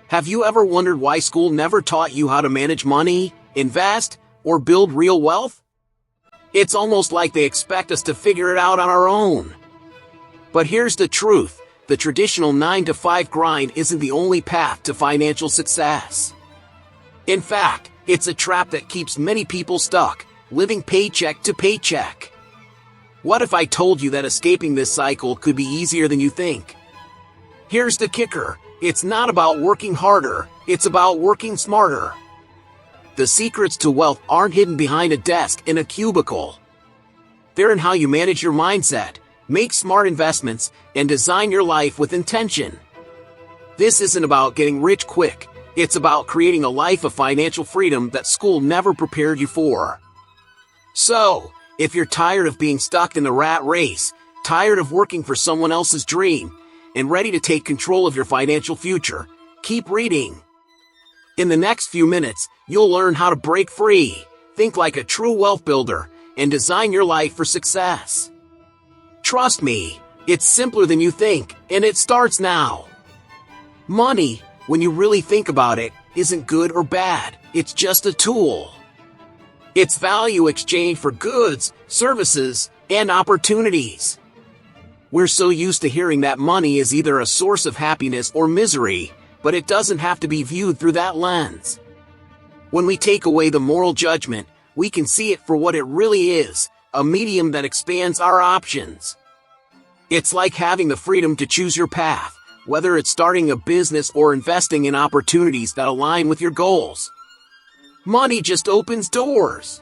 Have you ever wondered why school never taught you how to manage money, invest, or build real wealth? It's almost like they expect us to figure it out on our own. But here's the truth. The traditional 9-to-5 grind isn't the only path to financial success. In fact, it's a trap that keeps many people stuck, living paycheck to paycheck. What if I told you that escaping this cycle could be easier than you think? Here's the kicker. It's not about working harder, it's about working smarter. The secrets to wealth aren't hidden behind a desk in a cubicle. They're in how you manage your mindset, make smart investments, and design your life with intention. This isn't about getting rich quick, it's about creating a life of financial freedom that school never prepared you for. So, if you're tired of being stuck in the rat race, tired of working for someone else's dream, and ready to take control of your financial future, keep reading. In the next few minutes, you'll learn how to break free, think like a true wealth builder, and design your life for success. Trust me, it's simpler than you think, and it starts now. Money, when you really think about it, isn't good or bad, it's just a tool. It's value exchanged for goods, services, and opportunities. We're so used to hearing that money is either a source of happiness or misery, but it doesn't have to be viewed through that lens. When we take away the moral judgment, we can see it for what it really is, a medium that expands our options. It's like having the freedom to choose your path, whether it's starting a business or investing in opportunities that align with your goals. Money just opens doors.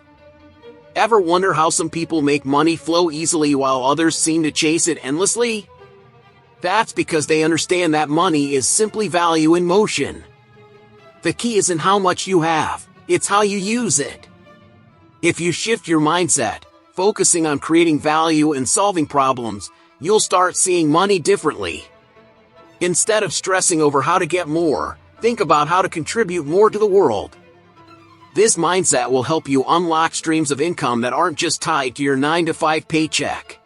Ever wonder how some people make money flow easily while others seem to chase it endlessly? That's because they understand that money is simply value in motion. The key isn't how much you have, it's how you use it. If you shift your mindset, focusing on creating value and solving problems, you'll start seeing money differently. Instead of stressing over how to get more, think about how to contribute more to the world. This mindset will help you unlock streams of income that aren't just tied to your 9-to-5 paycheck.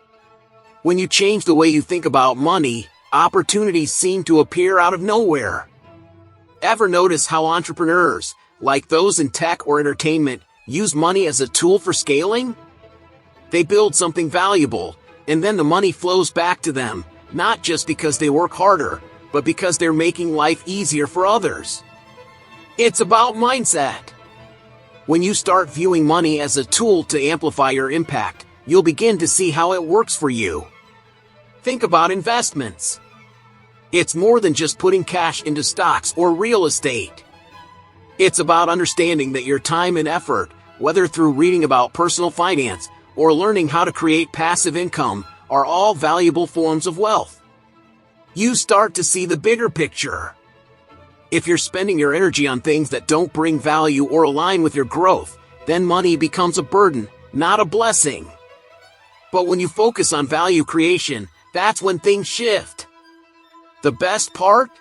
When you change the way you think about money, opportunities seem to appear out of nowhere. Ever notice how entrepreneurs, like those in tech or entertainment, use money as a tool for scaling? They build something valuable, and then the money flows back to them, not just because they work harder, but because they're making life easier for others. It's about mindset. When you start viewing money as a tool to amplify your impact, you'll begin to see how it works for you. Think about investments. It's more than just putting cash into stocks or real estate. It's about understanding that your time and effort, whether through reading about personal finance or learning how to create passive income, are all valuable forms of wealth. You start to see the bigger picture. If you're spending your energy on things that don't bring value or align with your growth, then money becomes a burden, not a blessing. But when you focus on value creation, that's when things shift. The best part?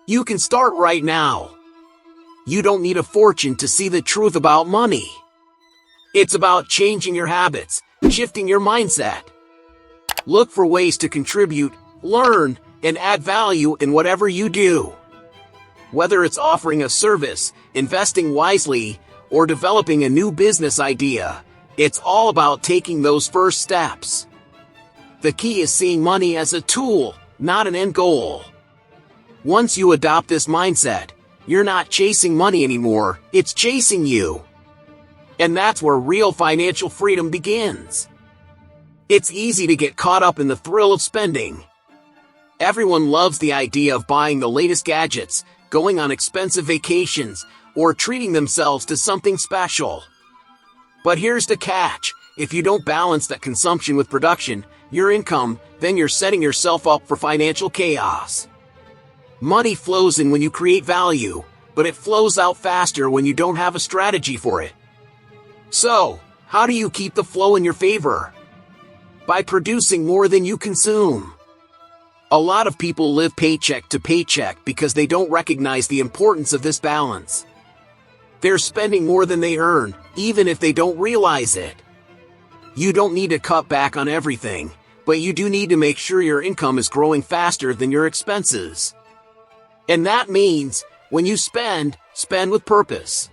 You can start right now. You don't need a fortune to see the truth about money. It's about changing your habits, shifting your mindset. Look for ways to contribute, learn, and add value in whatever you do. Whether it's offering a service, investing wisely, or developing a new business idea, it's all about taking those first steps. The key is seeing money as a tool, not an end goal. Once you adopt this mindset, you're not chasing money anymore, it's chasing you. And that's where real financial freedom begins. It's easy to get caught up in the thrill of spending. Everyone loves the idea of buying the latest gadgets, going on expensive vacations, or treating themselves to something special. But here's the catch. If you don't balance that consumption with production, your income, then you're setting yourself up for financial chaos. Money flows in when you create value, but it flows out faster when you don't have a strategy for it. So, how do you keep the flow in your favor? By producing more than you consume. A lot of people live paycheck to paycheck because they don't recognize the importance of this balance. They're spending more than they earn, even if they don't realize it. You don't need to cut back on everything, but you do need to make sure your income is growing faster than your expenses. And that means, when you spend with purpose.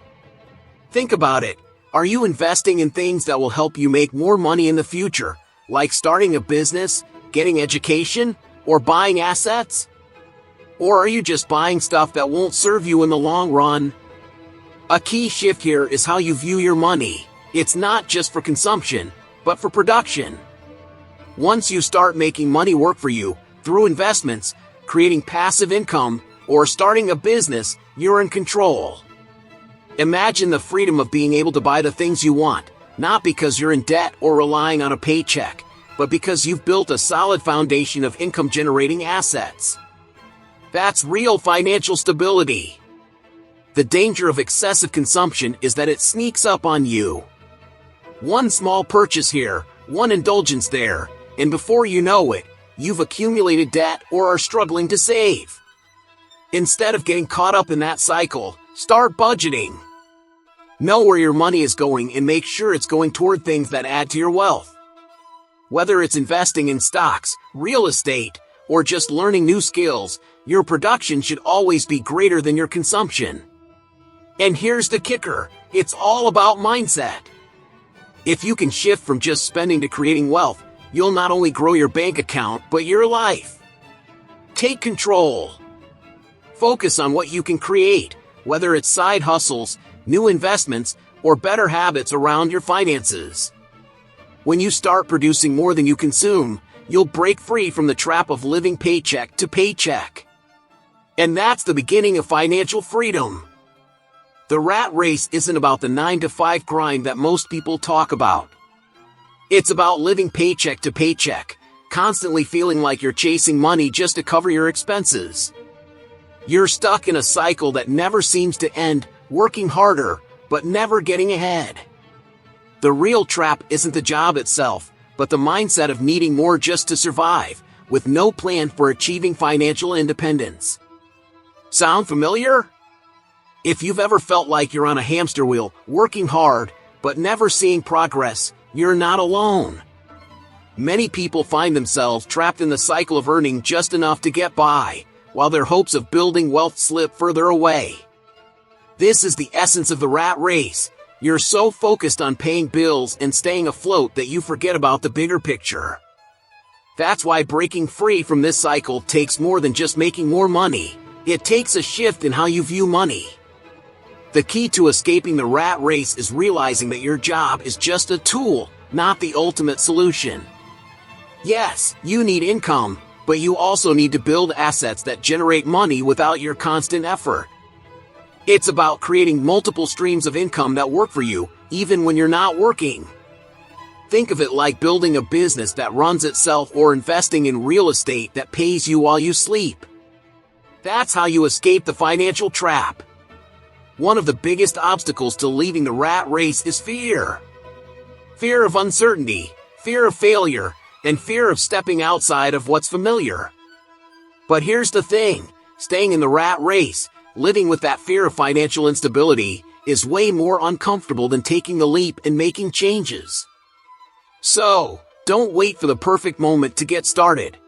Think about it. Are you investing in things that will help you make more money in the future, like starting a business, getting education, or buying assets? Or are you just buying stuff that won't serve you in the long run? A key shift here is how you view your money. It's not just for consumption, but for production. Once you start making money work for you, through investments, creating passive income, or starting a business, you're in control. Imagine the freedom of being able to buy the things you want, not because you're in debt or relying on a paycheck, but because you've built a solid foundation of income-generating assets. That's real financial stability. The danger of excessive consumption is that it sneaks up on you. One small purchase here, one indulgence there, and before you know it, you've accumulated debt or are struggling to save. Instead of getting caught up in that cycle, start budgeting. Know where your money is going and make sure it's going toward things that add to your wealth. Whether it's investing in stocks, real estate, or just learning new skills, your production should always be greater than your consumption. And here's the kicker, it's all about mindset. If you can shift from just spending to creating wealth, you'll not only grow your bank account, but your life. Take control. Focus on what you can create, whether it's side hustles, new investments, or better habits around your finances. When you start producing more than you consume, you'll break free from the trap of living paycheck to paycheck. And that's the beginning of financial freedom. The rat race isn't about the 9-to-5 grind that most people talk about. It's about living paycheck to paycheck, constantly feeling like you're chasing money just to cover your expenses. You're stuck in a cycle that never seems to end, working harder, but never getting ahead. The real trap isn't the job itself, but the mindset of needing more just to survive, with no plan for achieving financial independence. Sound familiar? If you've ever felt like you're on a hamster wheel, working hard, but never seeing progress, you're not alone. Many people find themselves trapped in the cycle of earning just enough to get by, while their hopes of building wealth slip further away. This is the essence of the rat race. You're so focused on paying bills and staying afloat that you forget about the bigger picture. That's why breaking free from this cycle takes more than just making more money. It takes a shift in how you view money. The key to escaping the rat race is realizing that your job is just a tool, not the ultimate solution. Yes, you need income, but you also need to build assets that generate money without your constant effort. It's about creating multiple streams of income that work for you, even when you're not working. Think of it like building a business that runs itself or investing in real estate that pays you while you sleep. That's how you escape the financial trap. One of the biggest obstacles to leaving the rat race is fear. Fear of uncertainty, fear of failure, and fear of stepping outside of what's familiar. But here's the thing, staying in the rat race, living with that fear of financial instability, is way more uncomfortable than taking the leap and making changes. So, don't wait for the perfect moment to get started.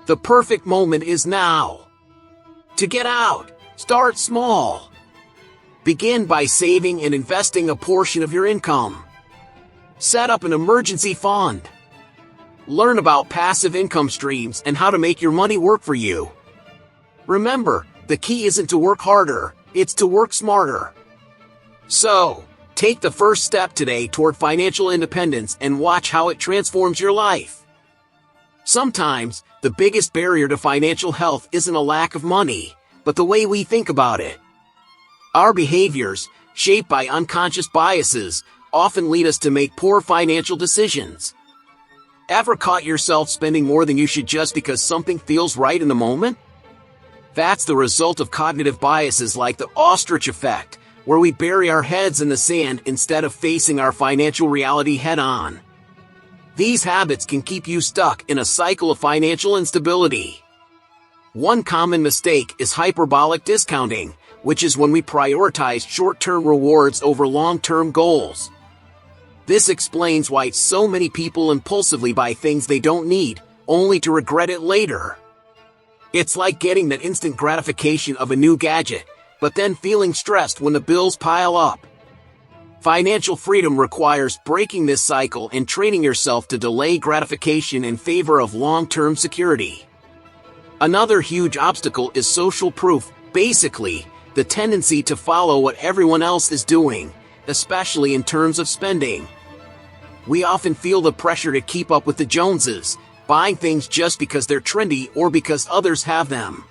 The perfect moment is now. To get out, start small. Begin by saving and investing a portion of your income. Set up an emergency fund. Learn about passive income streams and how to make your money work for you. Remember, the key isn't to work harder, it's to work smarter. So, take the first step today toward financial independence and watch how it transforms your life. Sometimes, the biggest barrier to financial health isn't a lack of money, but the way we think about it. Our behaviors, shaped by unconscious biases, often lead us to make poor financial decisions. Ever caught yourself spending more than you should just because something feels right in the moment? That's the result of cognitive biases like the ostrich effect, where we bury our heads in the sand instead of facing our financial reality head-on. These habits can keep you stuck in a cycle of financial instability. One common mistake is hyperbolic discounting, which is when we prioritize short-term rewards over long-term goals. This explains why so many people impulsively buy things they don't need, only to regret it later. It's like getting that instant gratification of a new gadget, but then feeling stressed when the bills pile up. Financial freedom requires breaking this cycle and training yourself to delay gratification in favor of long-term security. Another huge obstacle is social proof, basically, the tendency to follow what everyone else is doing, especially in terms of spending. We often feel the pressure to keep up with the Joneses, buying things just because they're trendy or because others have them.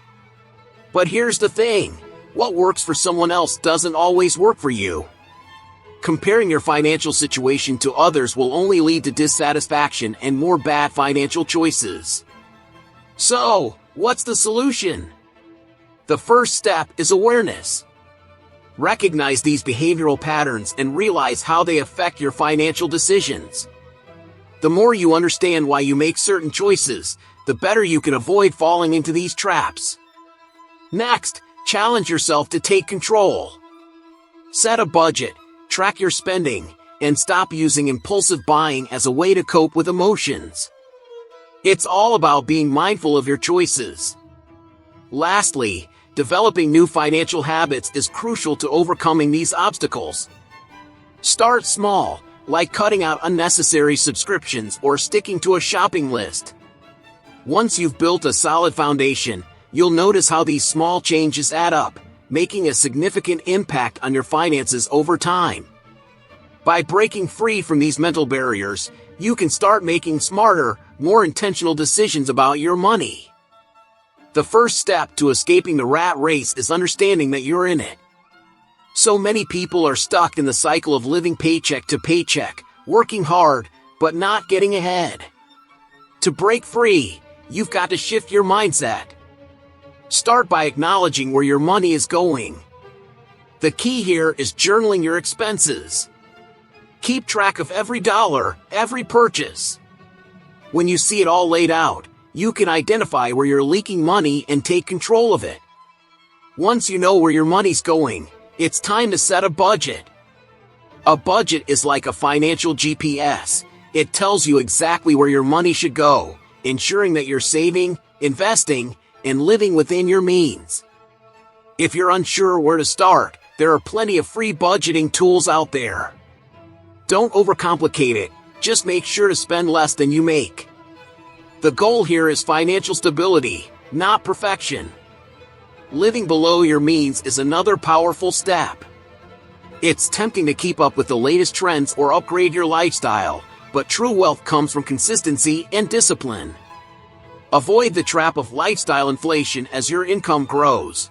But here's the thing, what works for someone else doesn't always work for you. Comparing your financial situation to others will only lead to dissatisfaction and more bad financial choices. So, what's the solution? The first step is awareness. Recognize these behavioral patterns and realize how they affect your financial decisions. The more you understand why you make certain choices, the better you can avoid falling into these traps. Next, challenge yourself to take control. Set a budget, track your spending, and stop using impulsive buying as a way to cope with emotions. It's all about being mindful of your choices. Lastly, developing new financial habits is crucial to overcoming these obstacles. Start small, like cutting out unnecessary subscriptions or sticking to a shopping list. Once you've built a solid foundation, you'll notice how these small changes add up, making a significant impact on your finances over time. By breaking free from these mental barriers, you can start making smarter, more intentional decisions about your money. The first step to escaping the rat race is understanding that you're in it. So many people are stuck in the cycle of living paycheck to paycheck, working hard, but not getting ahead. To break free, you've got to shift your mindset. Start by acknowledging where your money is going. The key here is journaling your expenses. Keep track of every dollar, every purchase. When you see it all laid out, you can identify where you're leaking money and take control of it. Once you know where your money's going, it's time to set a budget. A budget is like a financial GPS. It tells you exactly where your money should go, ensuring that you're saving, investing, and living within your means. If you're unsure where to start, there are plenty of free budgeting tools out there. Don't overcomplicate it, just make sure to spend less than you make. The goal here is financial stability, not perfection. Living below your means is another powerful step. It's tempting to keep up with the latest trends or upgrade your lifestyle, but true wealth comes from consistency and discipline. Avoid the trap of lifestyle inflation as your income grows.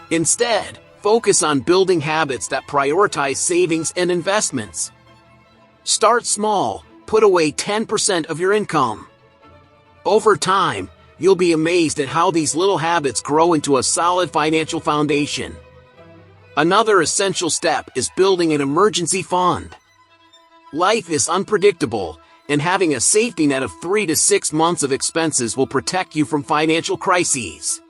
Instead, focus on building habits that prioritize savings and investments. Start small, put away 10% of your income. Over time, you'll be amazed at how these little habits grow into a solid financial foundation. Another essential step is building an emergency fund. Life is unpredictable, and having a safety net of 3 to 6 months of expenses will protect you from financial crises.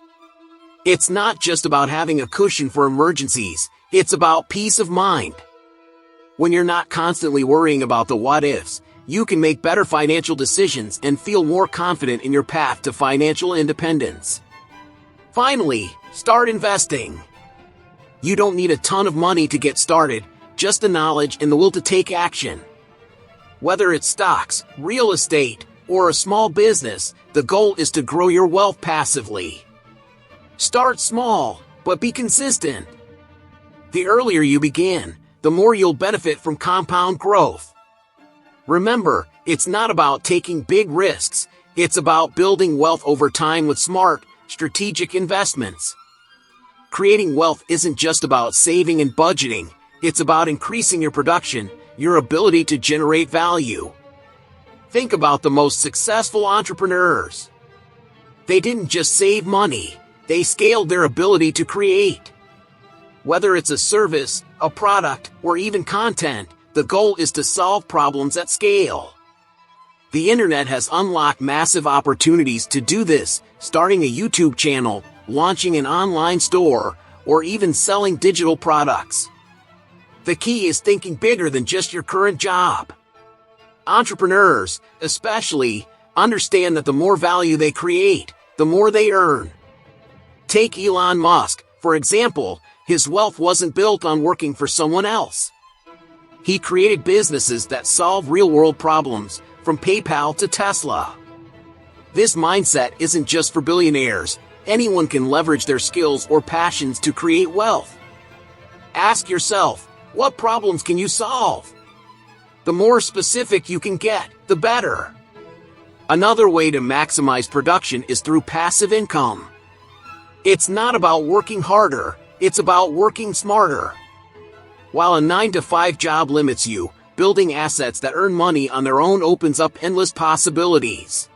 It's not just about having a cushion for emergencies, it's about peace of mind. When you're not constantly worrying about the what-ifs, you can make better financial decisions and feel more confident in your path to financial independence. Finally, start investing. You don't need a ton of money to get started, just the knowledge and the will to take action. Whether it's stocks, real estate, or a small business, the goal is to grow your wealth passively. Start small, but be consistent. The earlier you begin, the more you'll benefit from compound growth. Remember, it's not about taking big risks, it's about building wealth over time with smart, strategic investments. Creating wealth isn't just about saving and budgeting, it's about increasing your production, your ability to generate value. Think about the most successful entrepreneurs. They didn't just save money, they scaled their ability to create. Whether it's a service, a product, or even content, the goal is to solve problems at scale. The internet has unlocked massive opportunities to do this, starting a YouTube channel, launching an online store, or even selling digital products. The key is thinking bigger than just your current job. Entrepreneurs, especially, understand that the more value they create, the more they earn. Take Elon Musk, for example. His wealth wasn't built on working for someone else. He created businesses that solve real-world problems, from PayPal to Tesla. This mindset isn't just for billionaires. Anyone can leverage their skills or passions to create wealth. Ask yourself, what problems can you solve? The more specific you can get, the better. Another way to maximize production is through passive income. It's not about working harder, it's about working smarter. While a 9-to-5 job limits you, building assets that earn money on their own opens up endless possibilities.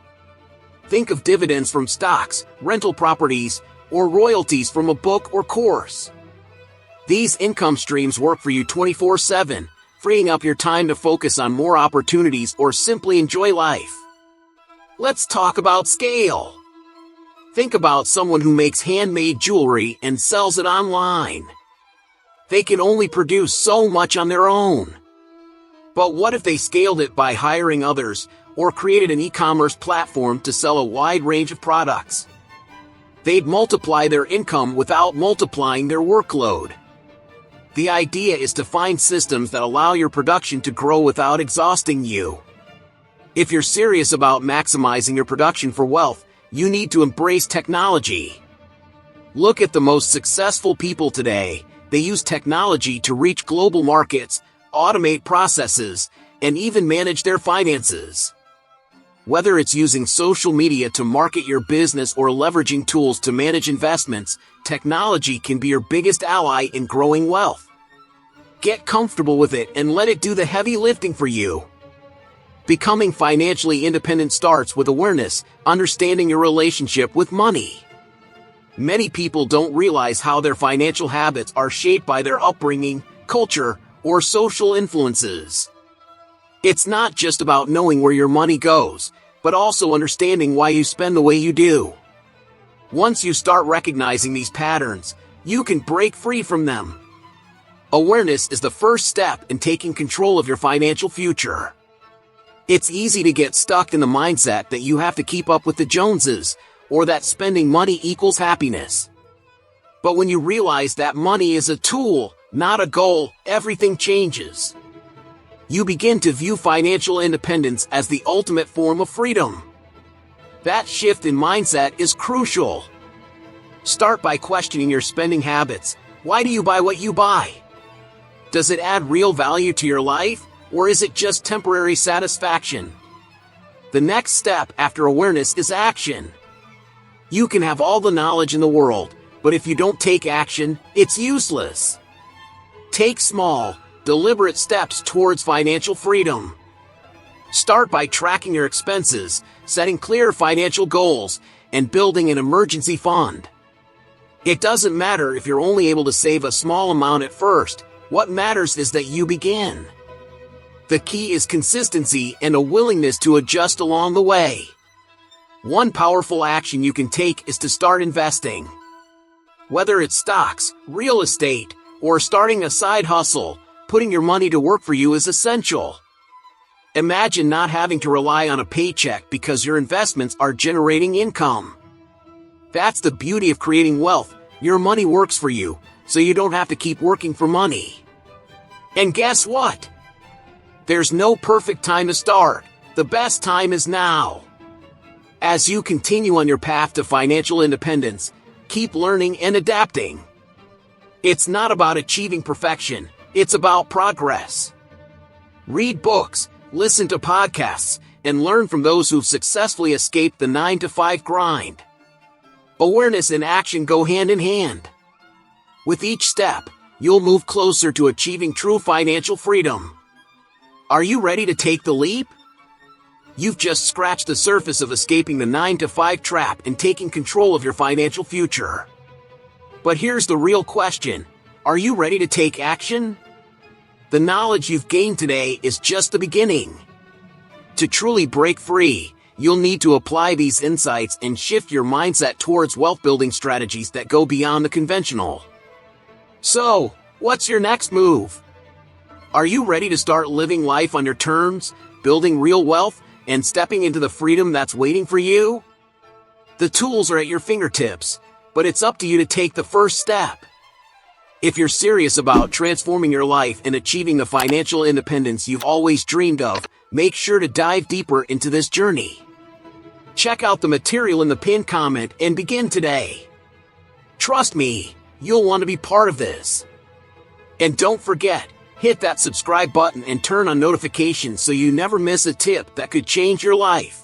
Think of dividends from stocks, rental properties, or royalties from a book or course. These income streams work for you 24/7, freeing up your time to focus on more opportunities or simply enjoy life. Let's talk about scale. Think about someone who makes handmade jewelry and sells it online. They can only produce so much on their own. But what if they scaled it by hiring others, or created an e-commerce platform to sell a wide range of products? They'd multiply their income without multiplying their workload. The idea is to find systems that allow your production to grow without exhausting you. If you're serious about maximizing your production for wealth, you need to embrace technology. Look at the most successful people today. They use technology to reach global markets, automate processes, and even manage their finances. Whether it's using social media to market your business or leveraging tools to manage investments, technology can be your biggest ally in growing wealth. Get comfortable with it and let it do the heavy lifting for you. Becoming financially independent starts with awareness, understanding your relationship with money. Many people don't realize how their financial habits are shaped by their upbringing, culture, or social influences. It's not just about knowing where your money goes, but also understanding why you spend the way you do. Once you start recognizing these patterns, you can break free from them. Awareness is the first step in taking control of your financial future. It's easy to get stuck in the mindset that you have to keep up with the Joneses, or that spending money equals happiness. But when you realize that money is a tool, not a goal, everything changes. You begin to view financial independence as the ultimate form of freedom. That shift in mindset is crucial. Start by questioning your spending habits. Why do you buy what you buy? Does it add real value to your life? Or is it just temporary satisfaction? The next step after awareness is action. You can have all the knowledge in the world, but if you don't take action, it's useless. Take small, deliberate steps towards financial freedom. Start by tracking your expenses, setting clear financial goals, and building an emergency fund. It doesn't matter if you're only able to save a small amount at first. What matters is that you begin. The key is consistency and a willingness to adjust along the way. One powerful action you can take is to start investing. Whether it's stocks, real estate, or starting a side hustle, putting your money to work for you is essential. Imagine not having to rely on a paycheck because your investments are generating income. That's the beauty of creating wealth. Your money works for you, so you don't have to keep working for money. And guess what? There's no perfect time to start. The best time is now. As you continue on your path to financial independence, keep learning and adapting. It's not about achieving perfection, it's about progress. Read books, listen to podcasts, and learn from those who've successfully escaped the 9-to-5 grind. Awareness and action go hand in hand. With each step, you'll move closer to achieving true financial freedom. Are you ready to take the leap? You've just scratched the surface of escaping the 9-to-5 trap and taking control of your financial future. But here's the real question. Are you ready to take action? The knowledge you've gained today is just the beginning. To truly break free, you'll need to apply these insights and shift your mindset towards wealth-building strategies that go beyond the conventional. So, what's your next move? Are you ready to start living life on your terms, building real wealth, and stepping into the freedom that's waiting for you? The tools are at your fingertips, but it's up to you to take the first step. If you're serious about transforming your life and achieving the financial independence you've always dreamed of, make sure to dive deeper into this journey. Check out the material in the pinned comment and begin today. Trust me, you'll want to be part of this. And don't forget, hit that subscribe button and turn on notifications so you never miss a tip that could change your life.